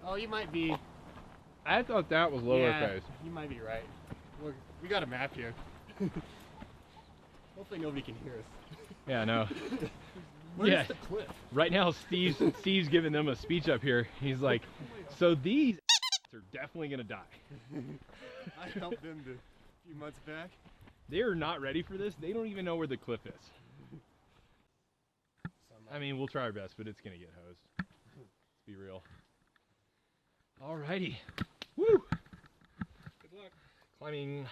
Oh, you might be. I thought that was lowercase. You might be right. Look, we got a map here. Hopefully nobody can hear us. Yeah, no. Where's the cliff? Right now, Steve's giving them a speech up here. He's like, so these are definitely gonna die. I helped them a few months back. They are not ready for this. They don't even know where the cliff is. I mean, we'll try our best, but it's gonna get hosed. Let's be real. Alrighty. Woo! Good luck. Climbing.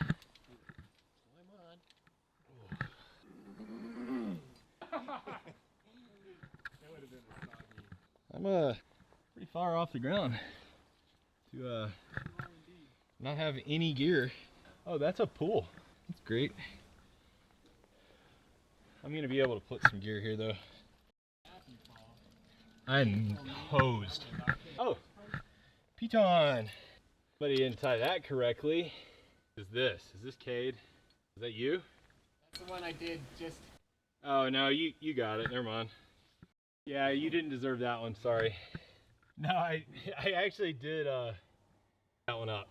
I'm pretty far off the ground to not have any gear. Oh, that's a pool. That's great. I'm gonna be able to put some gear here though. I'm hosed. Oh, piton. But he didn't tie that correctly. Is this Cade? Is that you? That's the one I did just. Oh no, you got it. Never mind. Yeah, you didn't deserve that one. Sorry. No, I actually did that one up.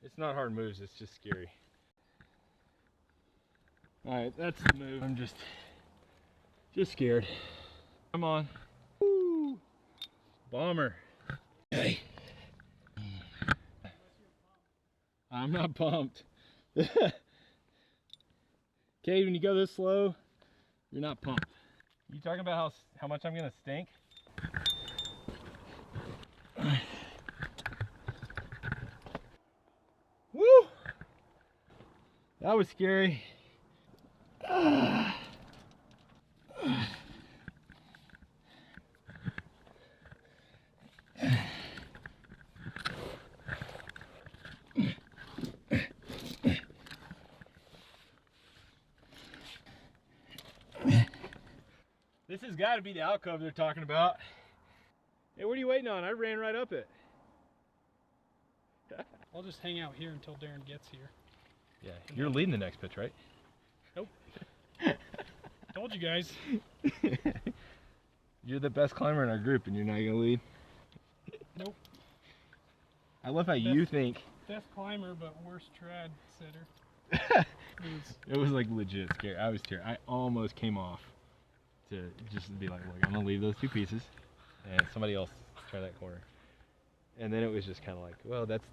It's not hard moves. It's just scary. All right, that's the move. I'm just scared. Come on. Woo! Bomber. Hey. I'm not pumped. Cade, when you go this slow, you're not pumped. You talking about how much I'm gonna stink? Woo! That was scary. This has got to be the alcove they're talking about. Hey, what are you waiting on? I ran right up it. I'll just hang out here until Darren gets here. Yeah, you're leading the next pitch, right? Nope. Told you guys. You're the best climber in our group and you're not going to lead? Nope. I love how you think. Best climber, but worst trad sitter. It was like legit scary. I was terrified. I almost came off to just be like, look, I'm gonna leave those two pieces and somebody else try that corner. And then it was just kind of like, well, that's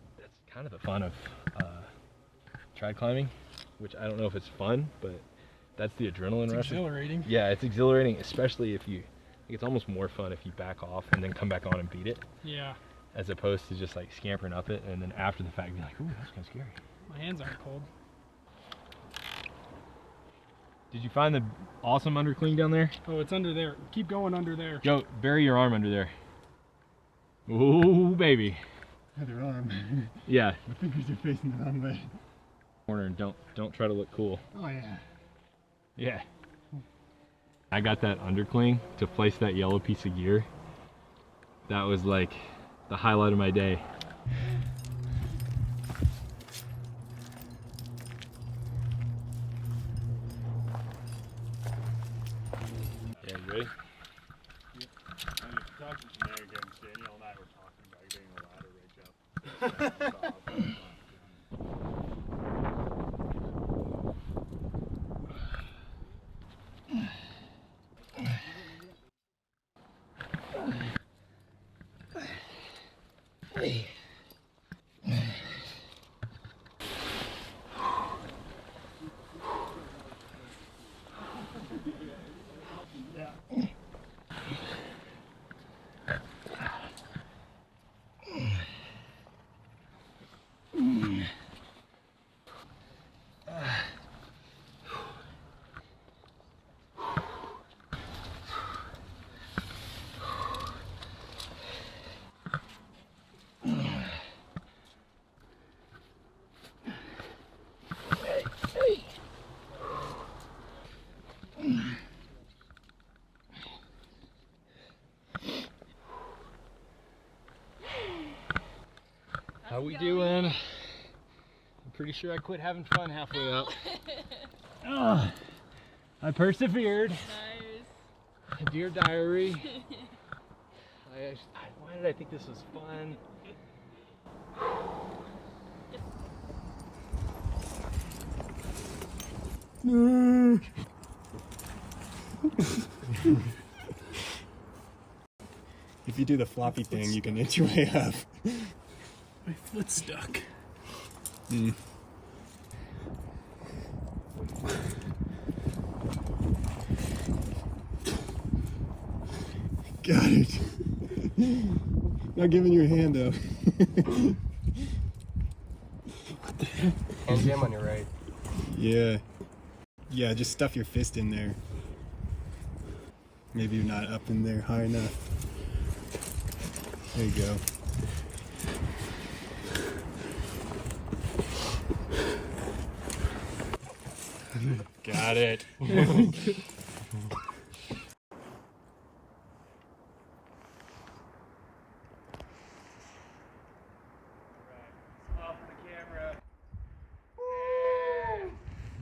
kind of the fun of trad climbing, which I don't know if it's fun, but that's the adrenaline rush. It's exhilarating. Yeah, it's exhilarating, especially if you, I think it's almost more fun if you back off and then come back on and beat it. Yeah. As opposed to just like scampering up it and then after the fact be like, ooh, that's kind of scary. My hands aren't cold. Did you find the awesome undercling down there? Oh, it's under there. Keep going under there. Go, bury your arm under there. Ooh, baby. Other arm. Yeah. My fingers are facing the wrong way. Corner and don't try to look cool. Oh yeah. Yeah. I got that undercling to place that yellow piece of gear. That was like the highlight of my day. Yeah, you ready? And if you're talking shenanigans, Daniel and I were talking about getting a ladder rig up. How we doing? I'm pretty sure I quit having fun halfway up. I persevered. Nice. Dear diary. Why did I think this was fun? If you do the floppy thing, you can inch your way up. My foot's stuck. Got it. Not giving you a hand though. Hand jam on your right. Yeah. Yeah, just stuff your fist in there. Maybe you're not up in there high enough. There you go. Got it.